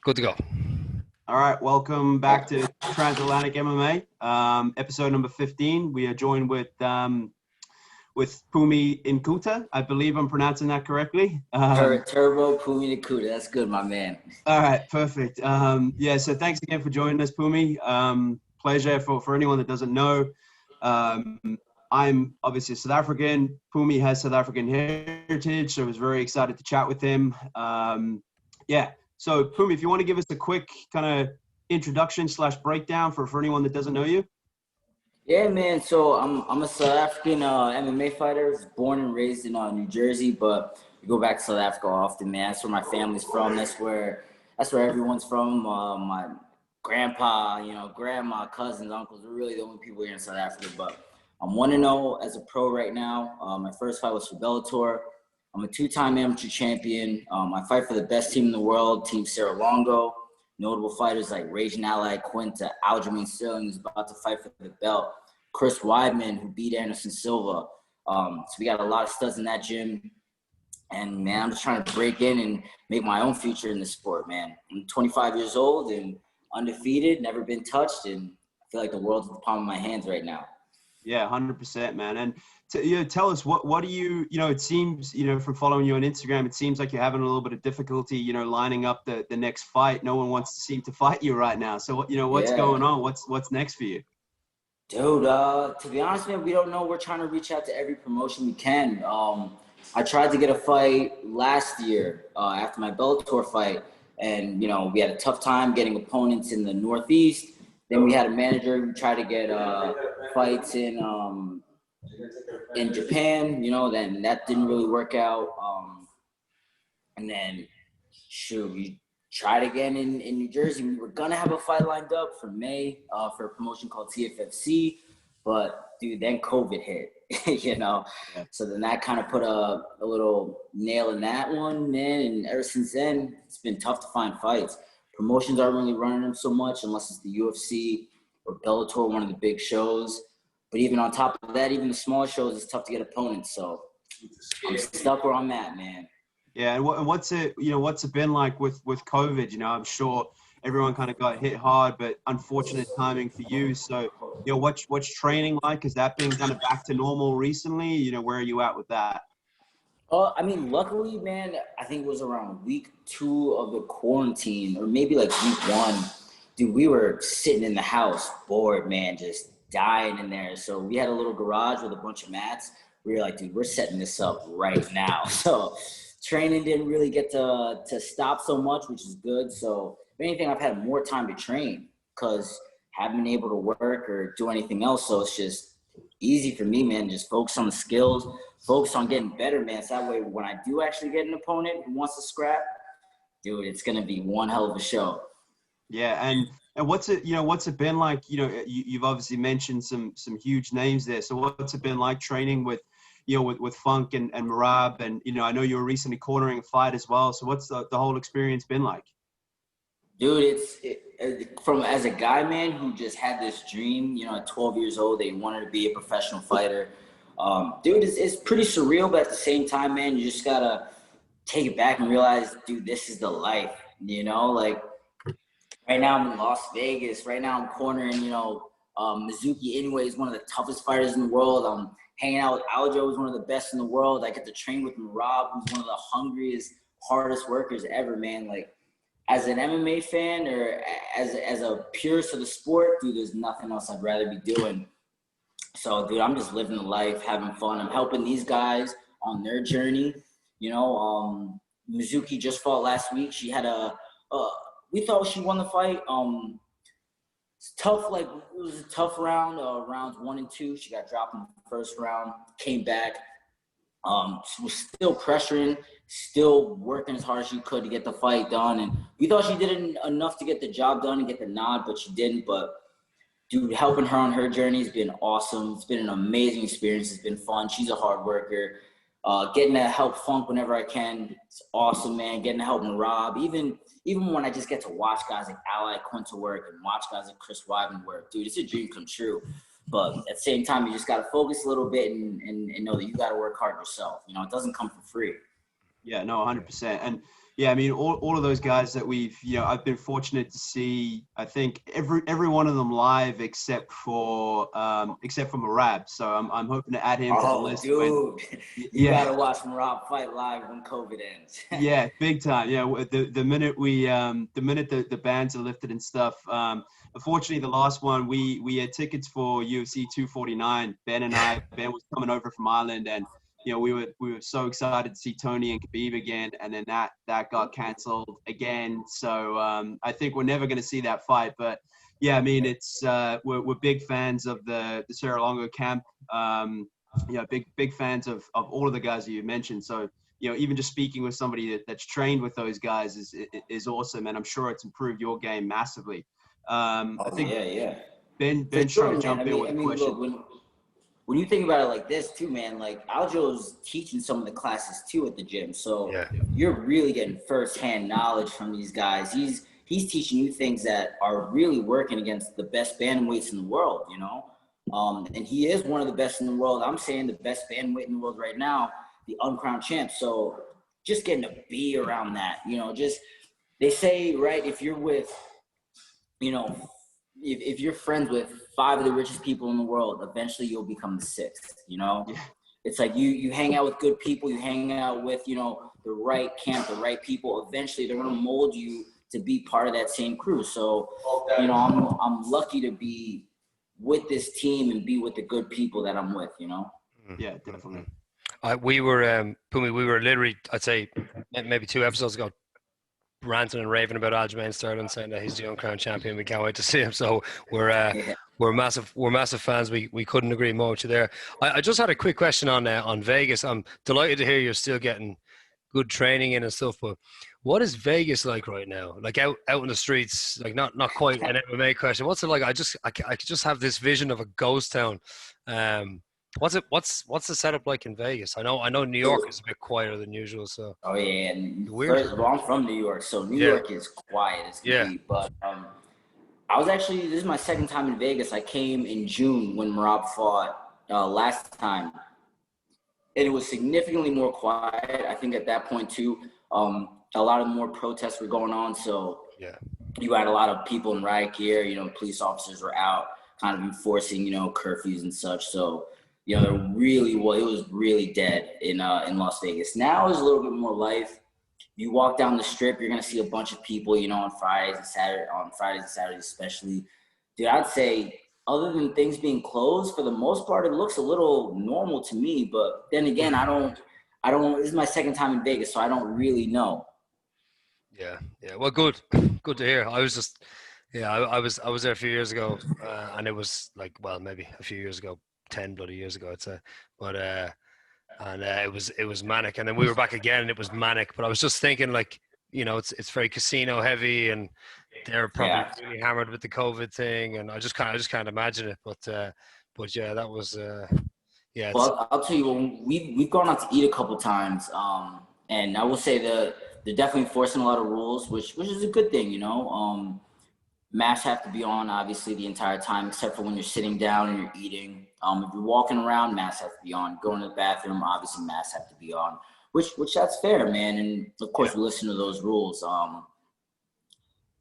Good to go. All right, welcome back to Transatlantic MMA, episode number 15. We are joined with Phumi Nkuta. I believe I'm pronouncing that correctly. Turbo Phumi Nkuta. That's good, my man. All right, perfect. So thanks again for joining us, Phumi. Pleasure for anyone that doesn't know. I'm obviously South African. Phumi has South African heritage, so I was very excited to chat with him. So, Phumi, if you want to give us a quick kind of introduction / breakdown for anyone that doesn't know you. Yeah, man. So I'm a South African MMA fighter. I was born and raised in New Jersey, but we go back to South Africa often, man. That's where my family's from. That's where everyone's from. My grandpa, grandma, cousins, uncles. We're really the only people here in South Africa. But I'm 1-0 as a pro right now. My first fight was for Bellator. I'm a 2-time amateur champion. I fight for the best team in the world, Team Sarah Longo. Notable fighters like Raging Ally Quinta, Aljo Sterlings, who's about to fight for the belt. Chris Weidman, who beat Anderson Silva. So we got a lot of studs in that gym. And, man, I'm just trying to break in and make my own future in the sport, man. I'm 25 years old and undefeated, never been touched, and I feel like the world's at the palm of my hands right now. Yeah, 100%, man. And tell us, what do you, it seems, from following you on Instagram, it seems like you're having a little bit of difficulty, lining up the next fight. No one wants to seem to fight you right now. So, what's going on? What's next for you? Dude, to be honest, man, we don't know. We're trying to reach out to every promotion we can. I tried to get a fight last year after my Bellator fight, and, we had a tough time getting opponents in the Northeast. Then we had a manager who tried to get fights in Japan, then that didn't really work out. And then, we tried again in New Jersey. We were going to have a fight lined up for May for a promotion called TFFC. But, dude, then COVID hit, Yeah. So then that kind of put a little nail in that one, man. And ever since then, it's been tough to find fights. Promotions aren't really running them so much unless it's the UFC or Bellator, one of the big shows. But even on top of that, even the smaller shows, it's tough to get opponents. So I'm stuck where I'm at, man. Yeah, and what's it been like with COVID? I'm sure everyone kind of got hit hard, but unfortunate timing for you. So, what's training like? Has that been kind of back to normal recently? Where are you at with that? Luckily, man, I think it was around week 2 of the quarantine, or maybe like week 1. Dude, we were sitting in the house, bored, man, just dying in there. So we had a little garage with a bunch of mats. We were like, dude, we're setting this up right now. So training didn't really get to stop so much, which is good. So if anything, I've had more time to train because I haven't been able to work or do anything else. So it's just easy for me, man. Just focus on the skills, focus on getting better, man. So that way, when I do actually get an opponent who wants to scrap, dude, it's gonna be one hell of a show. Yeah, and what's it been like? You've obviously mentioned some huge names there. So what's it been like training with Funk and Marab, and I know you were recently cornering a fight as well. So what's the whole experience been like? Dude, from as a guy, man, who just had this dream, at 12 years old, they wanted to be a professional fighter. Dude, it's pretty surreal, but at the same time, man, you just gotta take it back and realize, dude, this is the life, like right now I'm in Las Vegas. Right now I'm cornering, Mizuki Inoue is one of the toughest fighters in the world. I'm hanging out with Aljo, who's one of the best in the world. I get to train with Rob, who's one of the hungriest, hardest workers ever, man. Like, as an MMA fan or as a purist of the sport, dude, there's nothing else I'd rather be doing. So, dude, I'm just living the life, having fun. I'm helping these guys on their journey. Mizuki just fought last week. She had we thought she won the fight. It's tough. Like, it was a tough round, rounds 1 and 2. She got dropped in the first round, came back. She was still pressuring, still working as hard as she could to get the fight done. And we thought she did enough to get the job done and get the nod, but she didn't. But, dude, helping her on her journey has been awesome. It's been an amazing experience. It's been fun. She's a hard worker. Getting to help Funk whenever I can, it's awesome, man. Getting to help Rob, even when I just get to watch guys like Ally Quinta work and watch guys like Chris Weidman work, dude, it's a dream come true. But at the same time, you just got to focus a little bit and know that you got to work hard yourself. It doesn't come for free. Yeah, no, 100%. And, Yeah, I mean, all of those guys that we've, I've been fortunate to see, I think every one of them live except for Marab. So I'm hoping to add him to the list. Dude, you Yeah, gotta watch Marab fight live when COVID ends. yeah, big time. Yeah, the minute the bans are lifted and stuff. Unfortunately, the last one we had tickets for UFC 249. Ben was coming over from Ireland, and we were so excited to see Tony and Khabib again, and then that got canceled again. So I think we're never going to see that fight. But yeah, I mean, it's we're big fans of the Serra Longo camp. Big fans of all of the guys that you mentioned. So even just speaking with somebody that's trained with those guys is awesome, and I'm sure it's improved your game massively. I think yeah. Ben's sure, trying to jump in with a question. Look, when you think about it like this too, man, like Aljo's teaching some of the classes too at the gym. So you're really getting firsthand knowledge from these guys. He's teaching you things that are really working against the best bantamweights in the world, and he is one of the best in the world. I'm saying the best bantamweight in the world right now, the uncrowned champ. So just getting to be around that, they say, right, if you're with, if you're friends with 5 of the richest people in the world, eventually you'll become the 6th, Yeah. It's like you hang out with good people, you hang out with, the right camp, the right people. Eventually they're going to mold you to be part of that same crew. So, I'm lucky to be with this team and be with the good people that I'm with, Yeah, definitely. We were, Phumi, we were literally, I'd say maybe 2 episodes ago, ranting and raving about Aljamain Sterling, saying that he's the uncrowned champion. We can't wait to see him. So we're massive fans. We couldn't agree more with you there. I just had a quick question on Vegas. I'm delighted to hear you're still getting good training in and stuff, but what is Vegas like right now? Like out in the streets, like not quite an MMA question. What's it like? I could just have this vision of a ghost town. What's the setup like in Vegas? I know New York is a bit quieter than usual. So and first of all, I'm from New York, so New York is quiet as can be. But this is my second time in Vegas. I came in June when Marab fought last time, and it was significantly more quiet. I think at that point too, a lot of more protests were going on. So you had a lot of people in riot gear. Police officers were out, kind of enforcing curfews and such. So it was really dead in Las Vegas. Now there's a little bit more life. You walk down the strip, you're gonna see a bunch of people, on Fridays and Saturdays especially. Dude, I'd say other than things being closed, for the most part, it looks a little normal to me. But then again, I don't. This is my second time in Vegas, so I don't really know. Yeah. Well, good to hear. I was just, I was there a few years ago, and it was like, well, maybe a few years ago. 10 bloody years ago, I'd say, but it was manic, and then we were back again and it was manic. But I was just thinking, like, it's very casino heavy, and they're probably really hammered with the COVID thing, and I just can't imagine it. But yeah, that was Well, I'll tell you, we've gone out to eat a couple times, and I will say that they're definitely enforcing a lot of rules, which is a good thing, Masks have to be on, obviously, the entire time, except for when you're sitting down and you're eating. If you're walking around, masks have to be on. Going to the bathroom, obviously, masks have to be on, which that's fair, man. And, of course, we listen to those rules.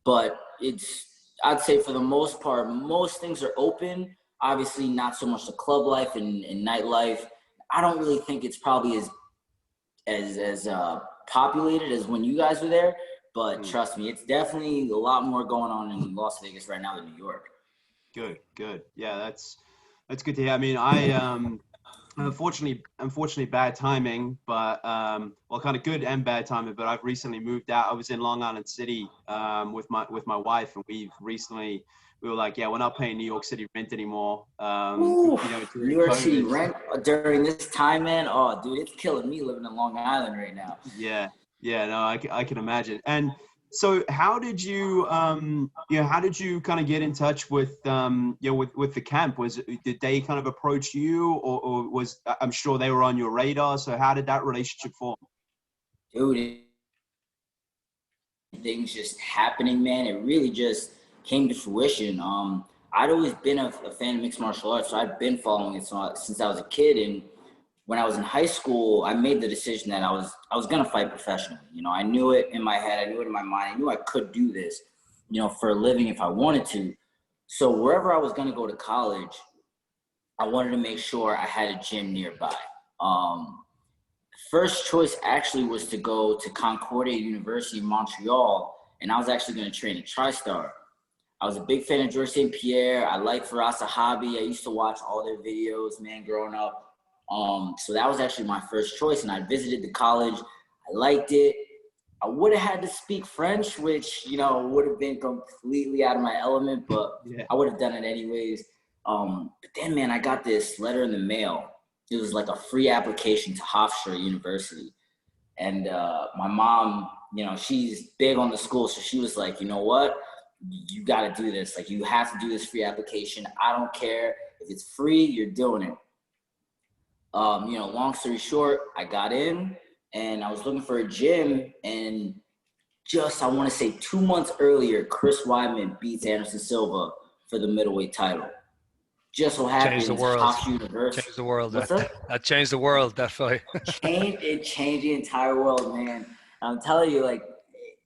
But I'd say for the most part, most things are open. Obviously, not so much the club life and nightlife. I don't really think it's probably as populated as when you guys were there. But trust me, it's definitely a lot more going on in Las Vegas right now than New York. Good. Yeah, that's good to hear. I mean, I unfortunately bad timing, but well, kind of good and bad timing. But I've recently moved out. I was in Long Island City with my wife, and we were like, we're not paying New York City rent anymore. New York City rent during this time, man. Oh, dude, it's killing me living in Long Island right now. Yeah, no, I can imagine. And so how did you kind of get in touch with, with the camp? Did they kind of approach you, or was, I'm sure they were on your radar. So how did that relationship form? Dude, things just happening, man. It really just came to fruition. I'd always been a fan of mixed martial arts, so I'd been following it since I was a kid. And when I was in high school, I made the decision that I was gonna fight professionally. You know, I knew it in my head, I knew it in my mind, I knew I could do this, you know, for a living if I wanted to. So wherever I was gonna go to college, I wanted to make sure I had a gym nearby. First choice actually was to go to Concordia University in Montreal, and I was actually going to train at TriStar. I was a big fan of Georges St. Pierre. I liked Firas Zahabi. I used to watch all their videos, man, growing up. So that was actually my first choice, and I visited the college. I liked it. I would have had to speak French, which, you know, would have been completely out of my element, but yeah. I would have done it anyways. But then, man, I got this letter in the mail. It was like a free application to Hofstra University. And my mom, you know, she's big on the school. So she was like, you know what? You got to do this. Like, you have to do this free application. I don't care. If it's free, you're doing it. You know, long story short, I got in and I was looking for a gym. And just, I want to say 2 months earlier, Chris Weidman beats Anderson Silva for the middleweight title. Just so happens, Hofstra University. Changed the world. What's that? That changed the world, that fight. It changed the entire world, man. I'm telling you, like,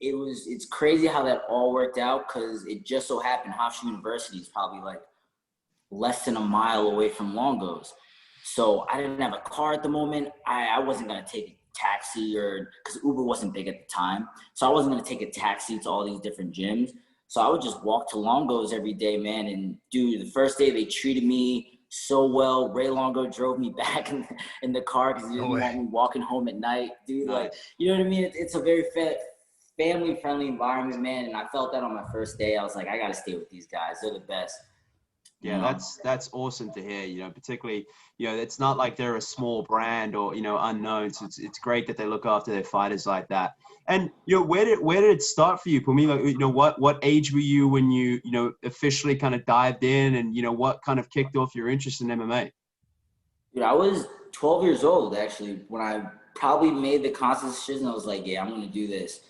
it's crazy how that all worked out, because it just so happened Hofstra University is probably like less than a mile away from Longo's. So I didn't have a car at the moment. I wasn't going to take a taxi, or because Uber wasn't big at the time. So I wasn't going to take a taxi to all these different gyms. So I would just walk to Longo's every day, man. And dude, the first day they treated me so well. Ray Longo drove me back in the car because he didn't want me walking home at night. Dude, like, you know what I mean? It's a very family-friendly environment, man. And I felt that on my first day. I was like, I got to stay with these guys. They're the best. Yeah, that's awesome to hear, you know, particularly, you know, it's not like they're a small brand or, you know, unknown. So it's great that they look after their fighters like that. And, you know, where did it start for you, Phumi? Like, you know, what age were you when you know, officially kind of dived in, and, you know, what kind of kicked off your interest in MMA? Dude, I was 12 years old, actually, when I probably made the conscious decision. I was like, yeah, I'm going to do this.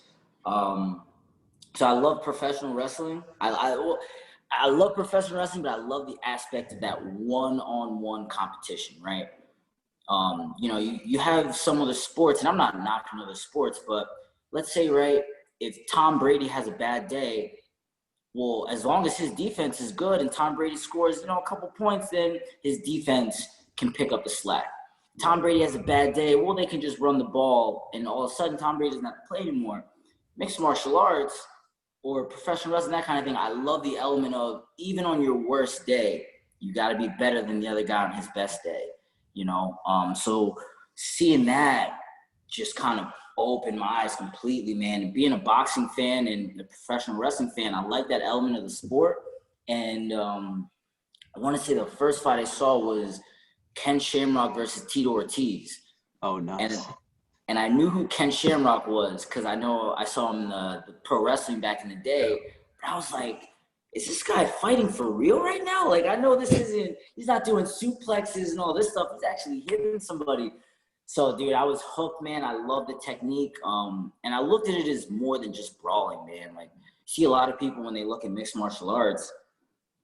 So I love professional wrestling. I love professional wrestling, but I love the aspect of that one-on-one competition, right? You know, you have some other sports, and I'm not knocking other sports, but let's say, right, if Tom Brady has a bad day, well, as long as his defense is good and Tom Brady scores, you know, a couple points, then his defense can pick up the slack. Tom Brady has a bad day, well, they can just run the ball, and all of a sudden Tom Brady doesn't have to play anymore. Mixed martial arts or professional wrestling, that kind of thing, I love the element of, even on your worst day, you got to be better than the other guy on his best day, you know? So seeing that just kind of opened my eyes completely, man. And being a boxing fan and a professional wrestling fan, I like that element of the sport. And I want to say the first fight I saw was Ken Shamrock versus Tito Ortiz. Oh, nice. And I knew who Ken Shamrock was because I know I saw him in the pro wrestling back in the day. But I was like, is this guy fighting for real right now? Like, I know this isn't, he's not doing suplexes and all this stuff. He's actually hitting somebody. So, dude, I was hooked, man. I love the technique. And I looked at it as more than just brawling, man. Like, see a lot of people when they look at mixed martial arts,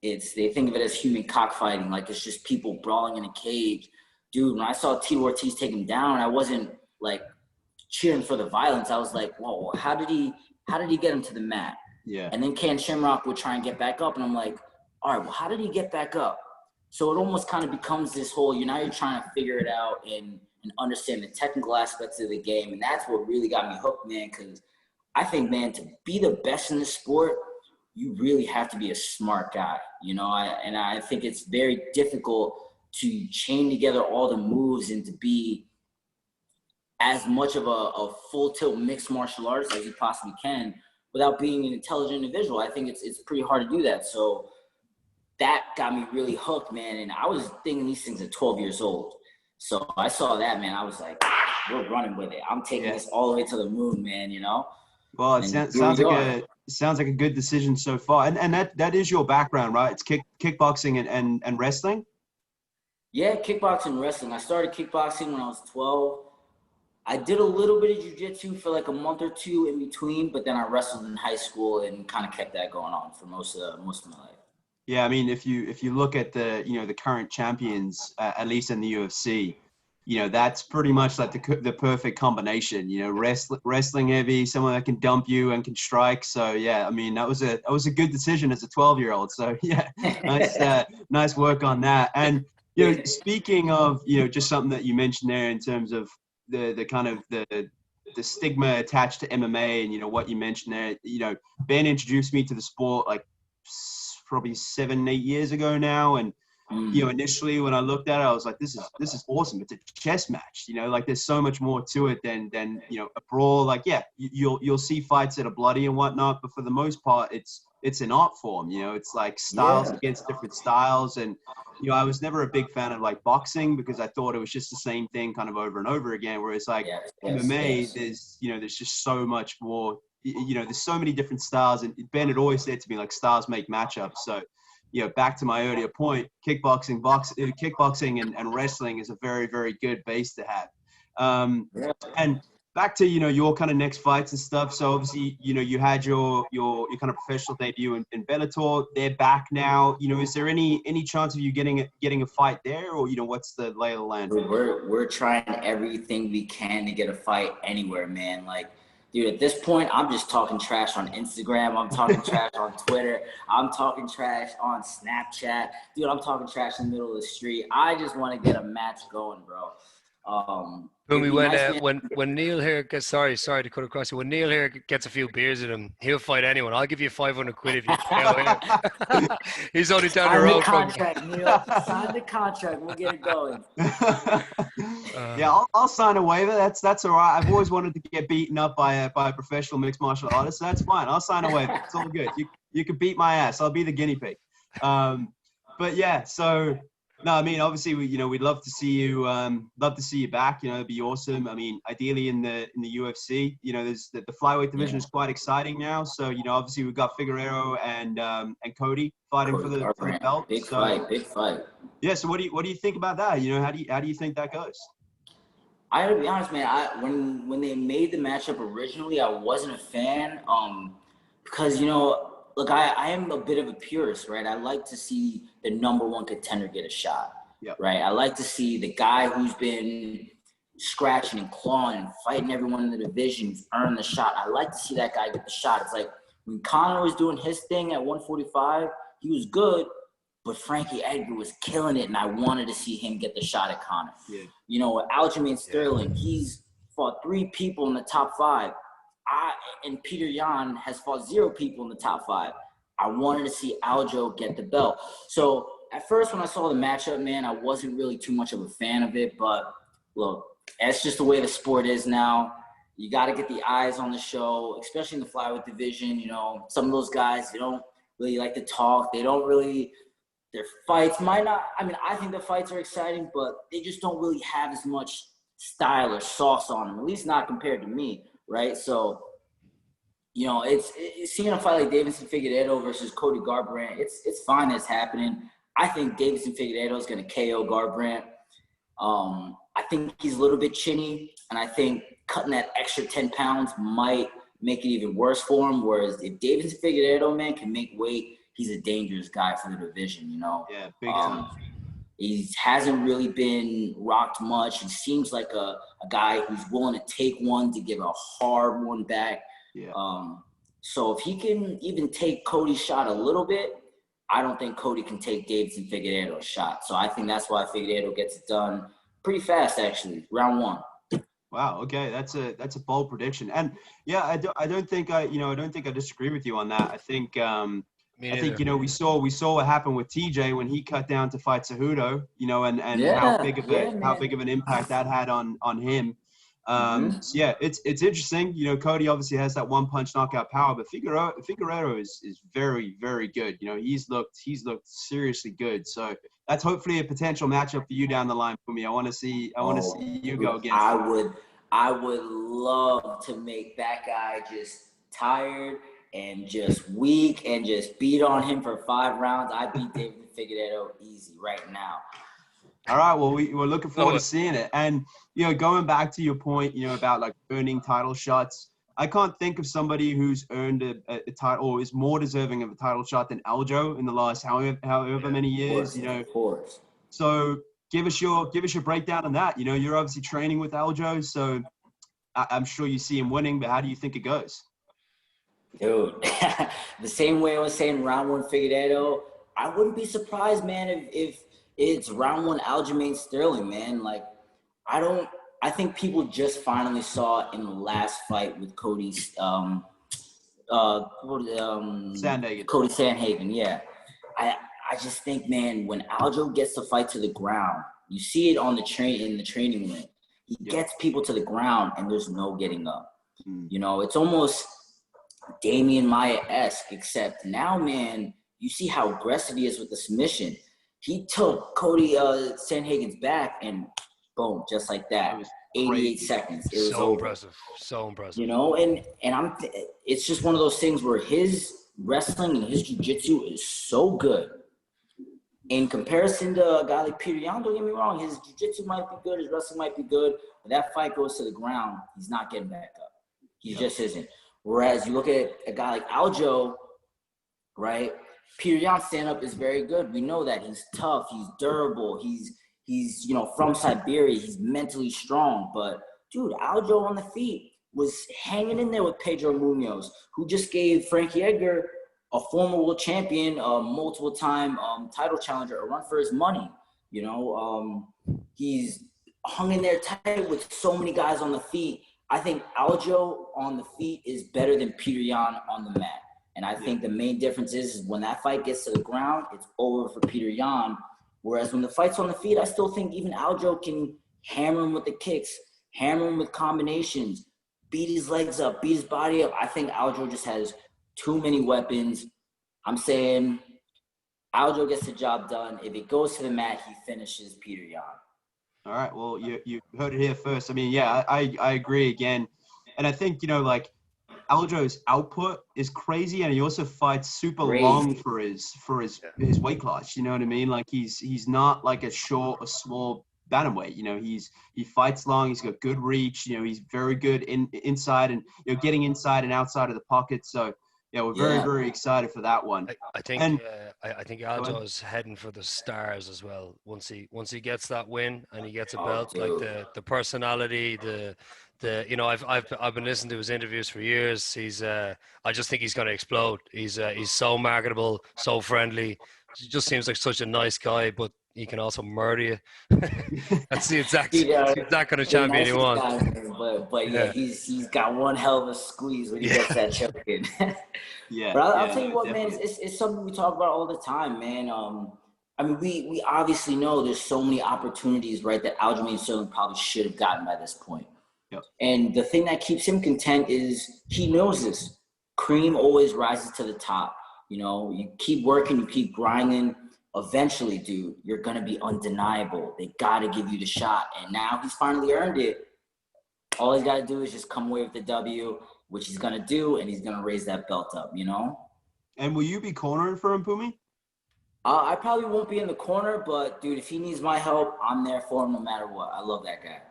they think of it as human cockfighting. Like, it's just people brawling in a cage. Dude, when I saw Tito Ortiz take him down, I wasn't, like, cheering for the violence. I was like, whoa, how did he get him to the mat? Yeah. And then Ken Shamrock would try and get back up, and I'm like, all right, well, how did he get back up? So it almost kind of becomes this whole, you're trying to figure it out and understand the technical aspects of the game. And that's what really got me hooked, man, because I think, man, to be the best in the sport, you really have to be a smart guy, you know? I think it's very difficult to chain together all the moves and to be as much of a full tilt mixed martial artist as you possibly can without being an intelligent individual. I think it's pretty hard to do that. So that got me really hooked, man. And I was thinking these things at 12 years old. So I saw that, man. I was like, we're running with it. I'm taking this all the way to the moon, man, you know? Well, it sounds like a good decision so far. And that is your background, right? It's kickboxing and wrestling? Yeah, kickboxing and wrestling. I started kickboxing when I was 12. I did a little bit of jiu-jitsu for like a month or two in between, but then I wrestled in high school and kind of kept that going on for most of my life. Yeah, I mean, if you look at the current champions, at least in the UFC, that's pretty much like the perfect combination. Wrestling heavy, someone that can dump you and can strike. So yeah, I mean that was a good decision as a 12-year-old. So yeah, nice work on that. And speaking of just something that you mentioned there in terms of the kind of the stigma attached to MMA and what you mentioned there. Ben introduced me to the sport like probably 7-8 years ago now, and initially when I looked at it, I was like, this is awesome. It's a chess match, like there's so much more to it than a brawl. Like, yeah, you'll see fights that are bloody and whatnot, but for the most part, it's an art form. It's like styles against different styles. And, I was never a big fan of like boxing because I thought it was just the same thing kind of over and over again. Whereas like MMA, there's just so much more, there's so many different styles. And Ben had always said to me, like, styles make matchups. So, back to my earlier point, kickboxing and wrestling is a very, very good base to have. And back to, your kind of next fights and stuff. So obviously, you had your kind of professional debut in Bellator. They're back now. Is there any chance of you getting a fight there, or, what's the lay of the land? We're trying everything we can to get a fight anywhere, man. Like, dude, at this point, I'm just talking trash on Instagram. I'm talking trash on Twitter. I'm talking trash on Snapchat. Dude, I'm talking trash in the middle of the street. I just want to get a match going, bro. Phumi, when Neil here gets sorry to cut across you. When Neil here gets a few beers in him, he'll fight anyone. I'll give you 500 quid if you KO him. He's only down the road from. Neil. Sign the contract. We'll get it going. Yeah, I'll sign a waiver. That's all right. I've always wanted to get beaten up by a professional mixed martial artist. So that's fine. I'll sign a waiver. It's all good. You can beat my ass. I'll be the guinea pig. But yeah, so. No, I mean, obviously, we'd love to see you back. It'd be awesome. I mean, ideally in the UFC. There's the flyweight division is quite exciting now. So obviously we've got Figueiredo and Cody fighting for the belt. Big fight. Yeah. So what do you think about that? How do you think that goes? I gotta be honest, man. When they made the matchup originally, I wasn't a fan. Because look, I am a bit of a purist, right? I like to see the number one contender get a shot, right? I like to see the guy who's been scratching and clawing and fighting everyone in the division who's earned the shot. I like to see that guy get the shot. It's like when Conor was doing his thing at 145, he was good, but Frankie Edgar was killing it, and I wanted to see him get the shot at Conor. Yeah. Aljo Sterlings, he's fought 3 people in the top 5. And Peter Yan has fought 0 people in the top 5. I wanted to see Aljo get the belt. So at first when I saw the matchup, man, I wasn't really too much of a fan of it. But look, that's just the way the sport is now. You got to get the eyes on the show, especially in the flyweight division. Some of those guys, they don't really like to talk. They don't really – their fights might not – I mean, I think the fights are exciting, but they just don't really have as much style or sauce on them, at least not compared to me. Right, so it's seeing a fight like Deiveson Figueiredo versus Cody Garbrandt. It's fine that's happening. I think Deiveson Figueiredo is going to KO Garbrandt. I think he's a little bit chinny, and I think cutting that extra 10 pounds might make it even worse for him. Whereas if Deiveson Figueiredo, man, can make weight, he's a dangerous guy for the division. Yeah, big time. He hasn't really been rocked much. He seems like a guy who's willing to take one to give a hard one back. Yeah. So if he can even take Cody's shot a little bit, I don't think Cody can take Deiveson Figueiredo's shot. So I think that's why Figueiredo gets it done pretty fast, actually, round 1. Wow. Okay, that's a bold prediction, and yeah, I don't think I disagree with you on that. I think. I think we saw what happened with TJ when he cut down to fight Cejudo, and how big of an impact that had on him. So yeah, it's interesting. Cody obviously has that one punch knockout power, but Figueiredo is very, very good. He's looked seriously good. So that's hopefully a potential matchup for you down the line for me. I want to see you go against him. I would love to make that guy just tired and just weak and just beat on him for 5 rounds. I beat Deiveson Figueiredo easy right now. All right. Well, we're looking forward to seeing it. And, going back to your point, about like earning title shots, I can't think of somebody who's earned a title or is more deserving of a title shot than Aljo in the last however many years, Of course. So, give us your breakdown on that. You know, you're obviously training with Aljo, so I'm sure you see him winning, but how do you think it goes? Dude, the same way I was saying round one Figueiredo, I wouldn't be surprised, man, if it's round one Aljamain Sterling, man. Like, I think people just finally saw in the last fight with Cody Sandhagen, yeah. I just think, man, when Aljo gets the fight to the ground, you see it on the training room. He gets people to the ground and there's no getting up. You know, it's almost Damian Maia-esque, except now, man, you see how aggressive he is with the submission. He took Cody Sandhagen's back and boom, just like that. 88 seconds. It was so over. Impressive. So impressive. You know, and it's just one of those things where his wrestling and his jiu-jitsu is so good. In comparison to a guy like Peter Yan, don't get me wrong, his jiu-jitsu might be good, his wrestling might be good, but that fight goes to the ground, he's not getting back up. He just isn't. Whereas you look at a guy like Aljo, right? Peter Yan's stand-up is very good. We know that. He's tough. He's durable. He's you know, from Siberia. He's mentally strong. But, dude, Aljo on the feet was hanging in there with Pedro Munoz, who just gave Frankie Edgar, a former world champion, multiple-time title challenger, a run for his money. You know, he's hung in there tight with so many guys on the feet. I think Aljo on the feet is better than Peter Yan on the mat. And I think the main difference is when that fight gets to the ground, it's over for Peter Yan. Whereas when the fight's on the feet, I still think even Aljo can hammer him with the kicks, hammer him with combinations, beat his legs up, beat his body up. I think Aljo just has too many weapons. I'm saying Aljo gets the job done. If it goes to the mat, he finishes Peter Yan. All right. Well, you heard it here first. I mean, yeah, I agree again. And I think, you know, like Aljo's output is crazy, and he also fights super long for his weight class. You know what I mean? Like he's not like a small bantamweight. You know, he fights long. He's got good reach. You know, he's very good inside and, you know, getting inside and outside of the pocket. So yeah, we're very, very excited for that one. I think Aljo is heading for the stars as well. Once he gets that win and he gets a belt, like the personality, the you know, I've been listening to his interviews for years. He's I just think he's going to explode. He's so marketable, so friendly. He just seems like such a nice guy, but he can also murder you. That's the exact kind of champion he wants. But yeah, he's got one hell of a squeeze when he gets that choke in. But I'll tell you what, definitely. Man, it's something we talk about all the time, man. I mean, we obviously know there's so many opportunities, right, that Aljamain Sterling probably should have gotten by this point. Yep. And the thing that keeps him content is he knows this. Cream always rises to the top. You know, you keep working, you keep grinding. Eventually, dude, you're going to be undeniable. They got to give you the shot. And now he's finally earned it. All he's got to do is just come away with the W, which he's going to do, and he's going to raise that belt up, you know? And will you be cornering for him, Phumi? I probably won't be in the corner, but, dude, if he needs my help, I'm there for him no matter what. I love that guy.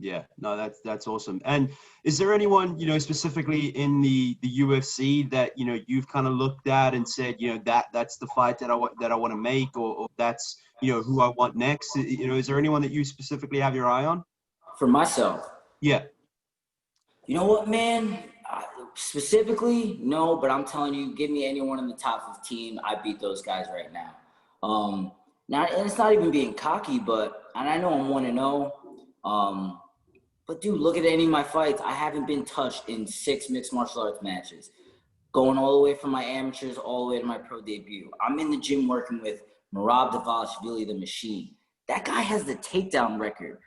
Yeah, no, that's awesome. And is there anyone, you know, specifically in the UFC that, you know, you've kind of looked at and said, you know, that's the fight that I want to make, or that's, you know, who I want next? You know, is there anyone that you specifically have your eye on? For myself? Yeah. You know what, man? Specifically, no, but I'm telling you, give me anyone in the top 15, I beat those guys right now. Now, and it's not even being cocky, and I know I'm 1-0. But, dude, look at any of my fights. I haven't been touched in 6 mixed martial arts matches, going all the way from my amateurs all the way to my pro debut. I'm in the gym working with Merab Dvalishvili, the Machine. That guy has the takedown record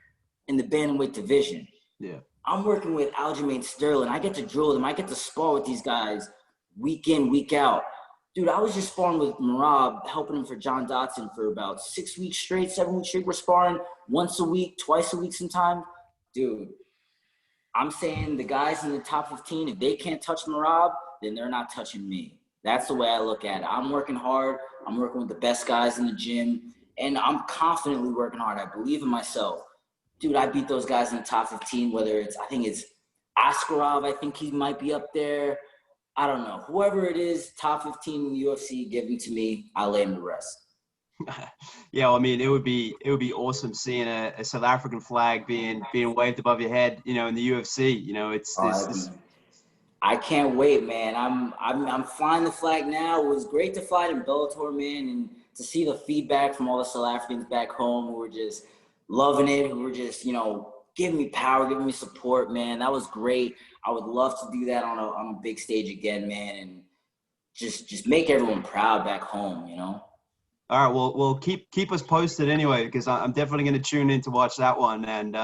in the bantamweight division. Yeah. I'm working with Aljamain Sterling. I get to drill them. I get to spar with these guys week in, week out. Dude, I was just sparring with Merab, helping him for John Dotson for about 6 weeks straight, 7 weeks straight. We're sparring once a week, twice a week sometimes. Dude, I'm saying the guys in the top 15, if they can't touch Merab, then they're not touching me. That's the way I look at it. I'm working hard. I'm working with the best guys in the gym, and I'm confidently working hard. I believe in myself. Dude, I beat those guys in the top 15, whether I think it's Askarov, I think he might be up there. I don't know. Whoever it is, top 15 in the UFC, give him to me. I'll lay him to rest. Yeah, well, I mean, it would be awesome seeing a South African flag being waved above your head, you know, in the UFC. You know, it's this. I can't wait, man. I'm flying the flag now. It was great to fly it in Bellator, man, and to see the feedback from all the South Africans back home who were just loving it, who were just, you know, giving me power, giving me support, man. That was great. I would love to do that on a big stage again, man, and just make everyone proud back home, you know. All right, well, keep us posted anyway, because I'm definitely going to tune in to watch that one. And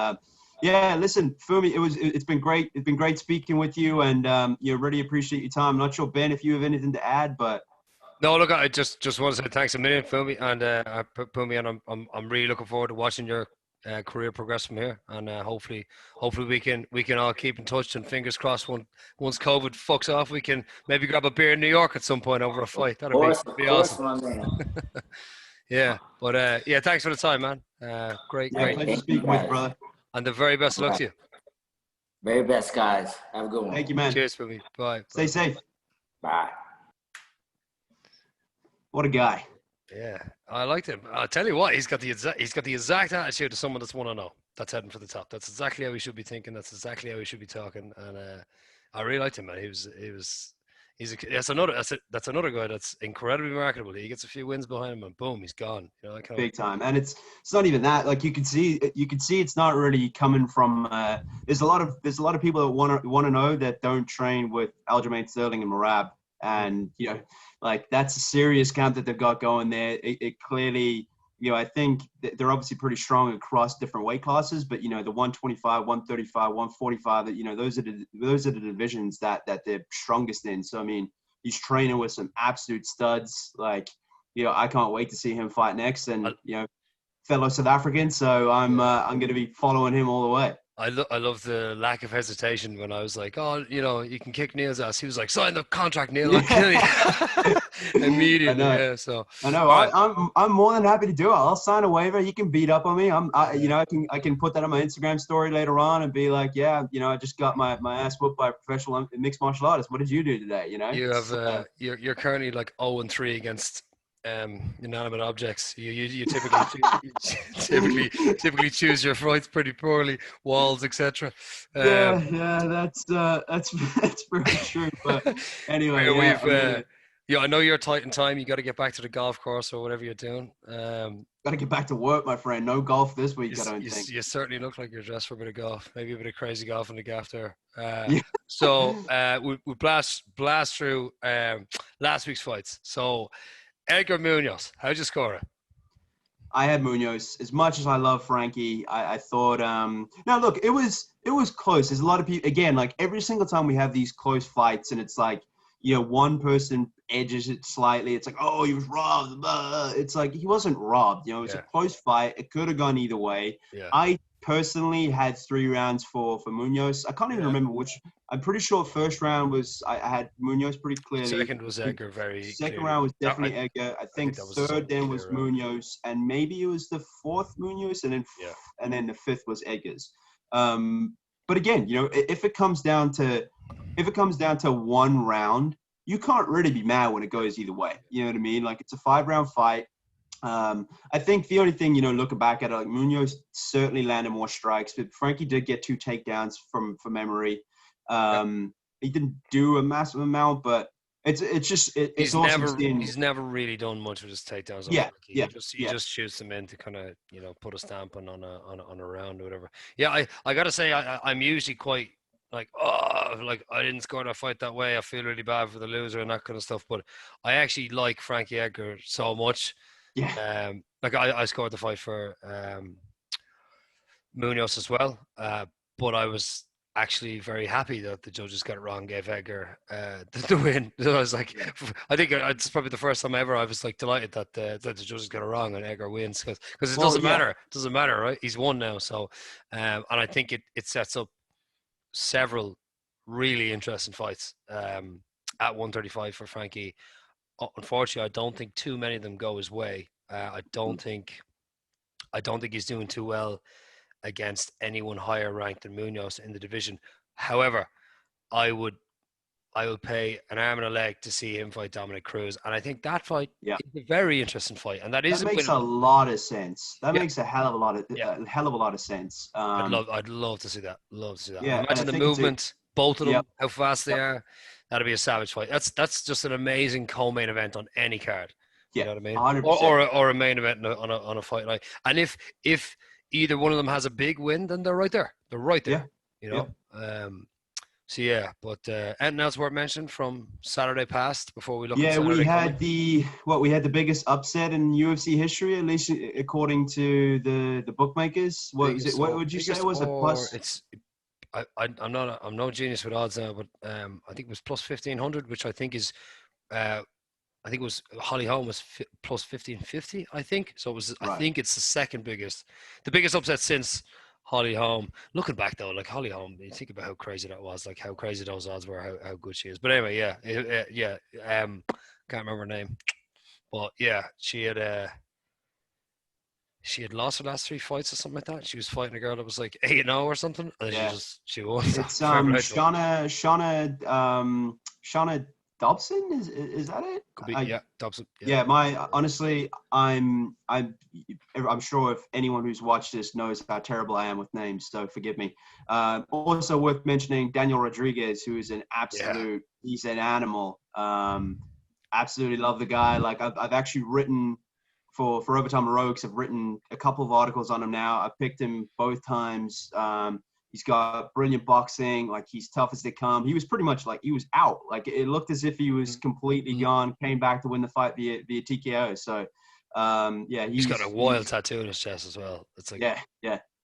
yeah, listen, Phumi, it's been great. It's been great speaking with you, and you know, really appreciate your time. I'm not sure, Ben, if you have anything to add, but No, look, I just want to say thanks a million, Phumi, and Phumi, and I'm really looking forward to watching your career progress from here, and hopefully we can all keep in touch, and fingers crossed once COVID fucks off, we can maybe grab a beer in New York at some point over a fight. That'd be awesome. My man. Yeah, but yeah, thanks for the time, man. Great. pleasure speaking with you, brother. And the very best of luck to you. Very best, guys. Have a good one. Thank you, man. Cheers, Phumi. Bye. Stay safe. Bye. What a guy. Yeah, I liked him. I'll tell you what, he's got the exact attitude of someone that's 1-0. That's heading for the top. That's exactly how he should be thinking. That's exactly how he should be talking. And I really liked him, man. That's another guy that's incredibly marketable. He gets a few wins behind him, and boom, he's gone. You know, big time. And it's not even that. Like you can see it's not really coming from. There's a lot of people that want to know that don't train with Aljo Sterling and Merab, and you know, like that's a serious camp that they've got going there. It clearly, you know, I think they're obviously pretty strong across different weight classes, but you know, the 125, 135, 145, that, you know, those are the divisions that they're strongest in. So I mean, he's training with some absolute studs. Like, you know, I can't wait to see him fight next, and you know, fellow South African. So I'm going to be following him all the way. I love the lack of hesitation when I was like, oh, you know, you can kick Neil's ass. He was like, sign the contract, Neil. I'll kill you. Immediately. Yeah, so I know. Right. I'm more than happy to do it. I'll sign a waiver. You can beat up on me. You know, I can put that on my Instagram story later on and be like, yeah, you know, I just got my ass whooped by a professional mixed martial artist. What did you do today? You know, you have you're currently like 0-3 against inanimate objects. You typically choose your fights pretty poorly, walls, etc. Yeah, that's very true. But anyway, I know you're tight in time. You got to get back to the golf course or whatever you're doing. Got to get back to work, my friend. No golf this week. I don't think. You certainly look like you're dressed for a bit of golf. Maybe a bit of crazy golf in the gaff there. Yeah. So we blast through last week's fights. So Edgar Munoz, how'd you score it? I had Munoz. As much as I love Frankie, I thought now look, it was close. There's a lot of people, again, like every single time we have these close fights and it's like, you know, one person edges it slightly. It's like, oh, he was robbed. It's like he wasn't robbed. You know, it was a close fight. It could have gone either way. Yeah. I personally had 3 rounds for Munoz. I can't even remember which. I'm pretty sure first round was I had Munoz pretty clearly. Second was Edgar, Second round was definitely Edgar. I think third then was Munoz, and maybe it was the fourth Munoz, and then the fifth was Edgar's. But again, you know, if it comes down to one round, you can't really be mad when it goes either way. You know what I mean? Like, it's a 5-round fight. I think the only thing, you know, looking back at it, like, Munoz certainly landed more strikes, but Frankie did get 2 takedowns from memory. He didn't do a massive amount, but it's awesome. He's never really done much with his takedowns. He just shoots them in to kind of, you know, put a stamp on a round or whatever. Yeah, I gotta say I'm usually quite like, oh, like I didn't score that fight that way. I feel really bad for the loser and that kind of stuff. But I actually like Frankie Edgar so much. Yeah. Like I scored the fight for Munoz as well. But I was actually very happy that the judges got it wrong, gave Edgar the win. So I was like, I think it's probably the first time ever I was like delighted that the judges got it wrong and Edgar wins, because it doesn't matter. It doesn't matter, right? He's won now. So, and I think it sets up several really interesting fights at 135 for Frankie. Unfortunately, I don't think too many of them go his way. I don't think he's doing too well against anyone higher ranked than Munoz in the division. However, I would I will pay an arm and a leg to see him fight Dominic Cruz. And I think that fight Yeah. is a very interesting fight. And that is That makes a lot of sense. That Yeah. makes a hell of a lot of sense. I'd love to see that. Love to see that. Yeah, and I Imagine the think movement, both of them, Yep. how fast they Yep. are. That'd be a savage fight. That's just an amazing co-main event on any card. You know what I mean? 100%. Or a main event on a fight night. And if either one of them has a big win, then they're right there. They're right there. Yeah. You know. So yeah, but anything else worth mentioning from Saturday past before we look? Yeah, at Saturday we had coming? we had the biggest upset in UFC history, at least according to the bookmakers. What was it? What would you say was it? Plus? It's I'm no genius with odds now, but I think it was plus 1,500, which I think is I think it was Holly Holm was plus 1,550. I think so. It was. Right. I think it's the biggest upset since Holly Holm. Looking back though, like Holly Holm, you think about how crazy that was, like how crazy those odds were, how good she is. But anyway, yeah. Can't remember her name, but yeah, she had lost her last 3 fights or something like that. She was fighting a girl that was like 8-0 or something, and she won. It's Shauna Dobson, is that it? Could be, Dobson. Yeah, honestly, I'm sure if anyone who's watched this knows how terrible I am with names, so forgive me. Also worth mentioning Daniel Rodriguez, who is an absolute, he's an animal. Absolutely love the guy. Like I've actually written for Overtime Heroics, I've written a couple of articles on him now. I picked him both times. He's got brilliant boxing. Like he's tough as they come. He was pretty much like he was out. Like it looked as if he was completely gone. Came back to win the fight via TKO. So he's got a wild tattoo on his chest as well. It's like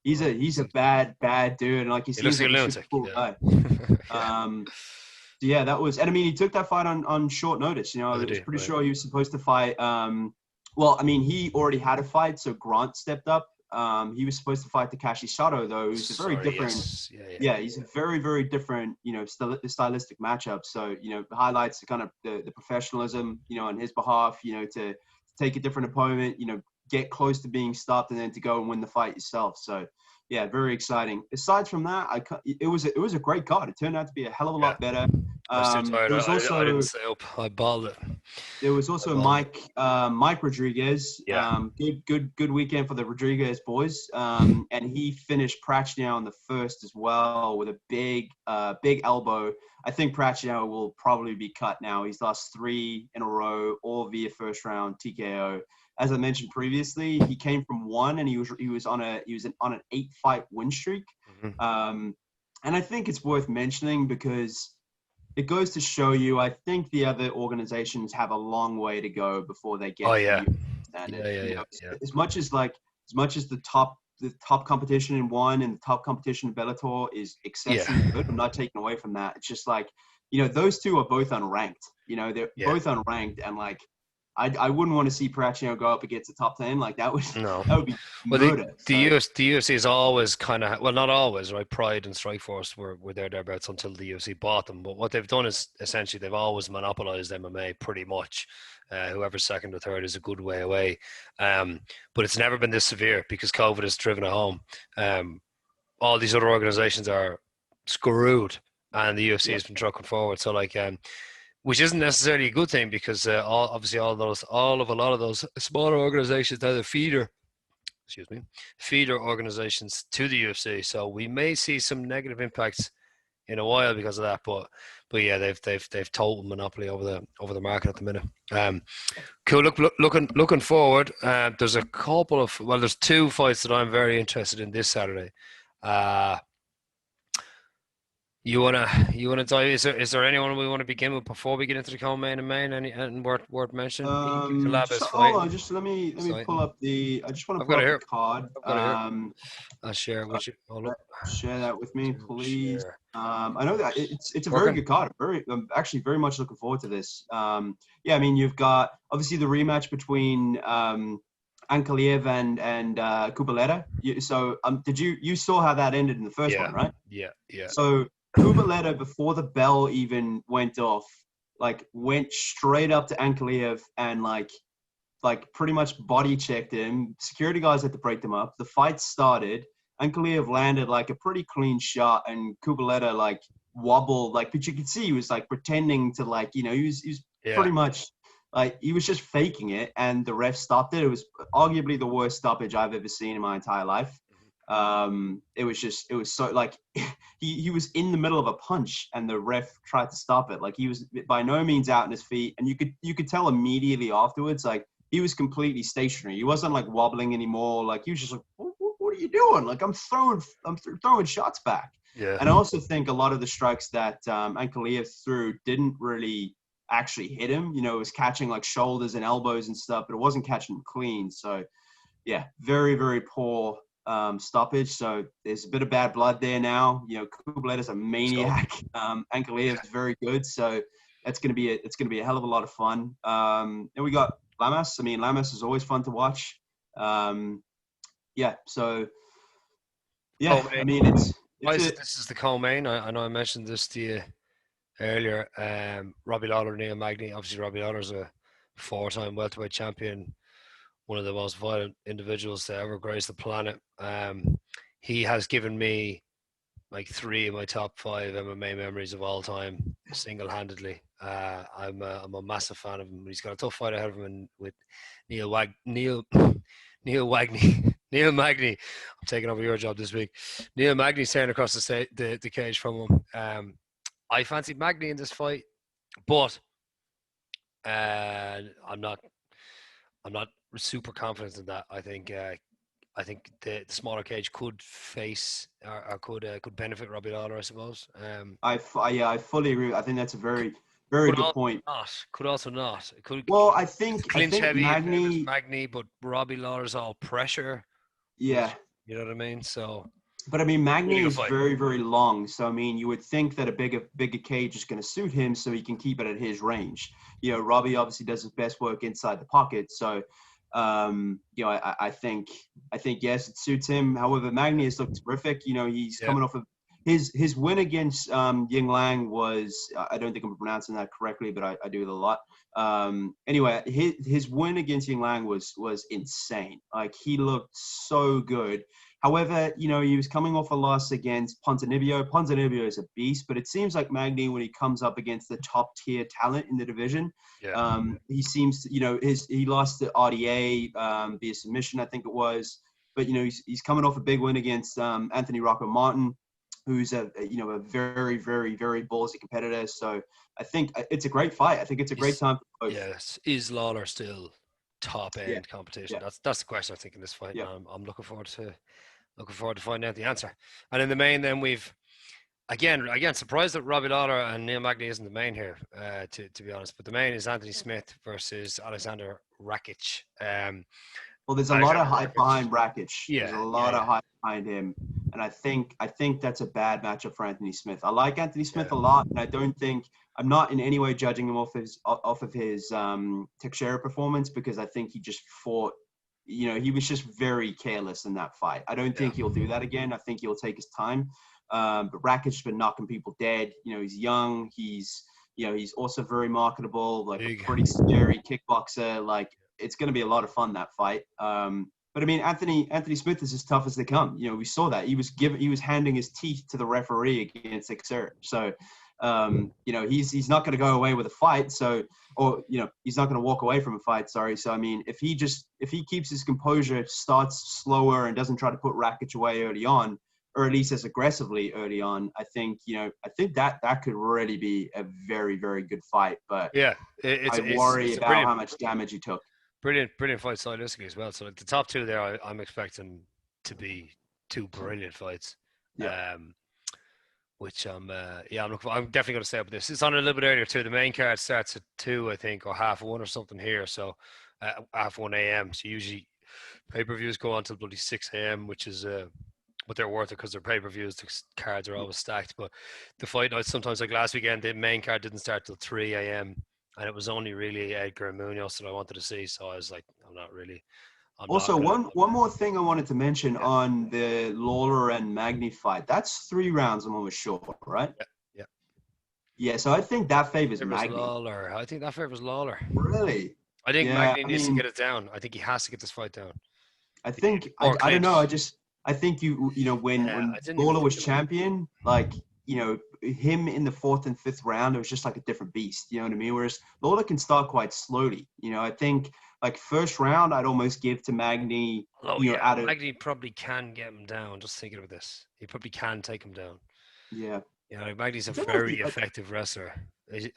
He's a bad dude. And like he looks like a lunatic. Cool guy. That was. And I mean, he took that fight on short notice. You know, I was pretty sure he was supposed to fight. Well, I mean, he already had a fight, so Grant stepped up. He was supposed to fight Takashi Sato, though. Who's a very different. Yes. He's a very, very different, stylistic matchup. So, highlights the kind of the professionalism, on his behalf, to take a different opponent, get close to being stopped and then to go and win the fight yourself. So, yeah, very exciting. Aside from that, it was a great card. It turned out to be a hell of a lot better. I was too tired. I didn't stay up. I balled it. There was also Mike Rodriguez. Yeah. Good weekend for the Rodriguez boys. And he finished Prachnio in the first as well with a big elbow. I think Prachnio will probably be cut now. He's lost 3 in a row, all via first round TKO. As I mentioned previously, he came from 1 and he was on an 8-fight win streak. Mm-hmm. And I think it's worth mentioning because it goes to show you, I think the other organizations have a long way to go before they get to standard. As much as the top competition in one and the top competition in Bellator is exceptionally good, I'm not taking away from that. It's just like, those two are both unranked. They're both unranked, and like I wouldn't want to see Prachnio go up against the top 10. Like that would be murder. The UFC is always kind of, well, not always, right? Pride and Strikeforce were thereabouts until the UFC bought them. But what they've done is essentially they've always monopolized MMA pretty much. Whoever's second or third is a good way away. But it's never been this severe because COVID has driven it home. All these other organizations are screwed, and the UFC has been trucking forward. So like, which isn't necessarily a good thing because a lot of those smaller organizations are the feeder organizations to the UFC. So we may see some negative impacts in a while because of that. But yeah, they've total monopoly over the market at the minute. Cool. Looking forward. There's there's 2 fights that I'm very interested in this Saturday. You wanna dive? Is there anyone we want to begin with before we get into the co-main and main? Anything worth mentioning? Hold on, just let me pull up the. I just want to pull up the card. I'll share with you. Hold up. Share that with me, please. I know that it's a very good card. I'm actually very much looking forward to this. I mean, you've got obviously the rematch between Ankalaev and Kubaleta. So you saw how that ended in the first one, right? Yeah. So Kubaleta, before the bell even went off, like went straight up to Ankalaev and like pretty much body checked him. Security guys had to break them up. The fight started. Ankalaev landed like a pretty clean shot, and Kubaleta like wobble, like, but you could see he was like pretending to, like, you know, he was pretty much like, he was just faking it, and the ref stopped it. It was arguably the worst stoppage I've ever seen in my entire life. It was so, like, he was in the middle of a punch and the ref tried to stop it. Like, he was by no means out on his feet, and you could tell immediately afterwards, like, he was completely stationary. He wasn't like wobbling anymore. Like, he was just like, what are you doing? Like, I'm throwing shots back. Yeah. And I also think a lot of the strikes that Ankalaev threw didn't really actually hit him. You know, it was catching like shoulders and elbows and stuff, but it wasn't catching clean. So yeah, very, very poor stoppage. So there's a bit of bad blood there now. You know, Kublet is a maniac. Ankalaev is very good. So it's gonna be a hell of a lot of fun. And we got Lamas. I mean, Lamas is always fun to watch. Yeah. So yeah, I mean, this is the co-main. I know I mentioned this to you earlier. Robbie Lawlor, Neil Magny. Obviously, Robbie Lawlor's a 4-time welterweight champion, one of the most violent individuals to ever grace the planet. He has given me like 3 of my top 5 MMA memories of all time, single-handedly. I'm a massive fan of him. He's got a tough fight ahead of him with Neil Magny. Neil Magny. I'm taking over your job this week. Neil Magny staring across the cage from him. I fancied Magny in this fight, but I'm not super confident in that. I think the smaller cage could face or could benefit Robbie Lawlor, I suppose. I fully agree. I think that's a very, very good point. Could also not. It could. Well, I think heavy Magny, but Robbie Lawler's all pressure. Yeah. You know what I mean? So. But I mean, Magny is very, very long. So I mean, you would think that a bigger cage is going to suit him, so he can keep it at his range. You know, Robbie obviously does his best work inside the pocket. So, you know, I think yes, it suits him. However, Magny has looked terrific. You know, he's coming off of his win against Ying Lang was, I don't think I'm pronouncing that correctly, but I do it a lot. Anyway, his win against Ying Lang was insane. Like, he looked so good. However, you know, he was coming off a loss against Ponzinibbio. Ponzinibbio is a beast, but it seems like Magny, when he comes up against the top tier talent in the division, he seems to, you know, he lost to RDA via submission, I think it was. But, you know, he's coming off a big win against Anthony Rocco Martin, who's a very, very, very ballsy competitor. So I think it's a great fight. I think it's a great time for both. Yes. Is Lawlor still top end competition? Yeah. That's the question, I think, in this fight. Yeah. I'm looking forward to finding out the answer. And in the main, then we've again surprised that Robbie Lawlor and Neil Magny isn't the main here, to be honest. But the main is Anthony Smith versus Alexander Rakic. Well, there's a lot of hype behind Rakic. Yeah, there's a lot of hype behind him, and I think that's a bad matchup for Anthony Smith. I like Anthony Smith a lot, and I'm not in any way judging him off of his Teixeira performance, because I think he just fought. You know, he was just very careless in that fight. I don't think he'll do that again. I think he'll take his time. But Rakic's been knocking people dead. You know, he's young. He's also very marketable, like a pretty scary kickboxer. Like, it's going to be a lot of fun, that fight. But I mean, Anthony Smith is as tough as they come. You know, we saw that. He was handing his teeth to the referee against Teixeira. So, you know, he's not going to go away with a fight. So, or, you know, he's not going to walk away from a fight. Sorry. So, I mean, if he keeps his composure, starts slower, and doesn't try to put Rakic away early on, or at least as aggressively early on, I think that could really be a very, very good fight. But yeah, I worry about how much damage he took. Brilliant fight stylistically as well. So the top two there, I'm expecting to be 2 brilliant fights. Yeah. Which I'm definitely going to stay up with this. It's on a little bit earlier too. The main card starts at 2, I think, or 1:30 or something here. So 1:30 a.m. So usually pay-per-views go on till bloody 6 a.m., which is but they're worth it because they're pay-per-views. The cards are always stacked. But the fight nights, sometimes like last weekend, the main card didn't start till 3 a.m. and it was only really Edgar and Munoz that I wanted to see. So I was like, one more thing I wanted to mention on the Lawlor and Magny fight. That's 3 rounds, I'm almost sure, right? Yeah. Yeah, so I think that favors Magny. Lawlor. I think that favors Lawlor. Really? I think Magny needs to get it down. I think he has to get this fight down. I think I don't know. I think you know when Lawlor was champion, like you know, him in the 4th and 5th round, it was just like a different beast. You know what I mean? Whereas Lawler can start quite slowly. You know, I think like first round, I'd almost give to Magny. Oh you know, yeah, out of Magny probably can get him down. Just thinking about this, he probably can take him down. yeah. You know, Magny's a I don't know if very he- effective wrestler.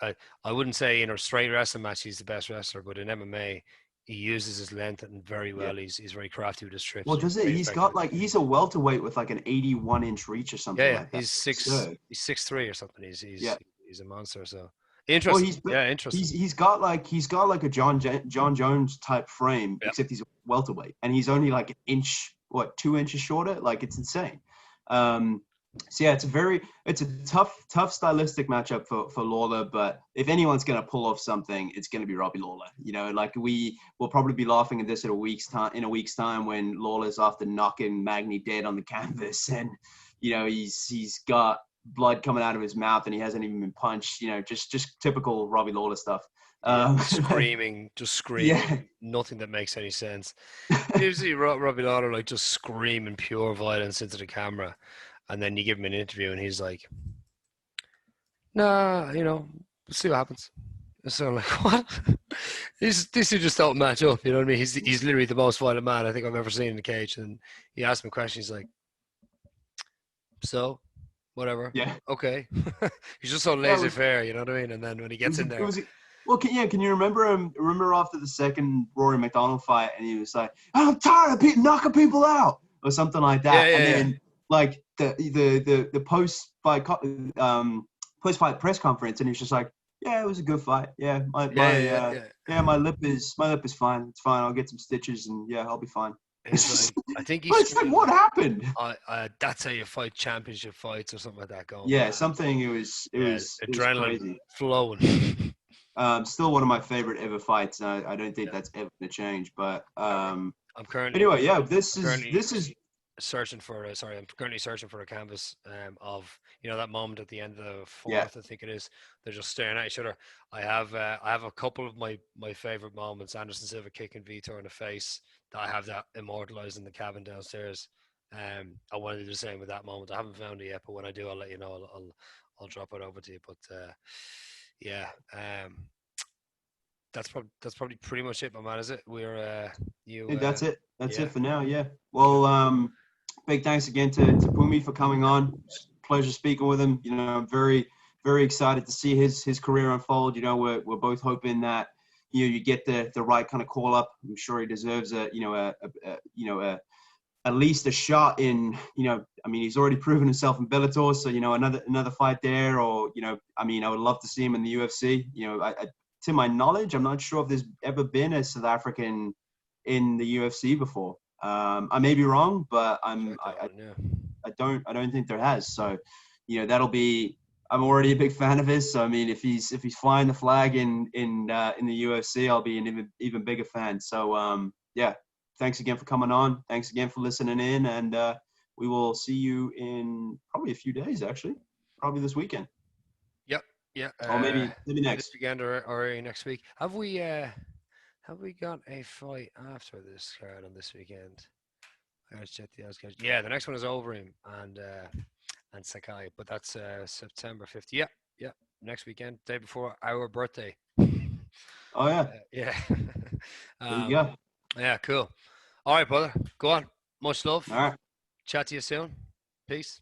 I wouldn't say in a straight wrestling match he's the best wrestler, but in MMA he uses his length and very Yeah. well. He's very crafty with his trips. Well, does it? very He's effective. got like he's a welterweight with like an 81-inch reach or something Yeah, like that. he's Absurd. 6'3" or something. Yeah. He's a monster. So Well, interesting. Interesting. He's got like a John Jones type frame, Yep. except he's a welterweight, and he's only like an inch, 2 inches shorter. Like it's insane. So yeah, it's a tough stylistic matchup for Lawler. But if anyone's gonna pull off something, it's gonna be Robbie Lawler. You know, like we will probably be laughing at this in a week's time when Lawler's after knocking Magny dead on the canvas, and you know he's got blood coming out of his mouth and he hasn't even been punched. You know, just typical Robbie Lawler stuff. Screaming, Yeah. nothing that makes any sense. You see Robbie Lawler like just screaming pure violence into the camera, and then you give him an interview and he's like, "Nah, you know, we'll see what happens." So I'm like, what? These two just don't match up. You know what I mean? He's literally the most violent man I think I've ever seen in the cage. And he asked him a question. He's like, "So, whatever. Yeah. Okay." He's just so laissez-faire, you know what I mean? And then when he gets in there, well, can you remember him? Remember after the second Rory McDonald fight, and he was like, "I'm tired of knocking people out," or something like that. Yeah, and then like the post fight press conference, and he's just like, "Yeah, it was a good fight. Yeah, my lip is fine. It's fine. I'll get some stitches, and yeah, I'll be fine." It's like, I think it's like, what happened? That's how you fight championship fights or something like that. Going, yeah, something. It was adrenaline crazy. flowing. Still one of my favorite ever fights. I don't think that's ever going to change. But I'm currently anyway, yeah, this is searching for I'm currently searching for a canvas of that moment at the end of the 4th. Yeah. I think it is. They're just staring at each other. I have a couple of my favorite moments. Anderson Silva kicking Vitor in the face. That I have that immortalized in the cabin downstairs. I wanted to do the same with that moment. I haven't found it yet, but when I do, I'll let you know. I'll drop it over to you. But yeah, that's probably pretty much it, my man. Is it? We're that's it. That's it for now. Yeah. Well, big thanks again to Phumi for coming on. Pleasure speaking with him. You know, I'm very, very excited to see his career unfold. You know, we're both hoping that you get the right kind of call up. I'm sure he deserves at least a shot in. I mean, he's already proven himself in Bellator, so another fight there, or I mean, I would love to see him in the UFC. To my knowledge, I'm not sure if there's ever been a South African in the UFC before. I may be wrong, but I don't think there has. So, that'll be. I'm already a big fan of his. So I mean, if he's flying the flag in the UFC, I'll be an even bigger fan. So yeah, thanks again for coming on. Thanks again for listening in, and we will see you in probably a few days. Actually, probably this weekend. Yep. Yeah. Or maybe next this weekend or next week. Have we got a fight after this card on this weekend? I gotta check the odds. Yeah, the next one is Overeem and Sakai, but that's September 5th. Yeah, next weekend, day before our birthday. Oh yeah. Yeah. There you go. Yeah, cool. All right, brother. Go on. Much love. All right. Chat to you soon. Peace.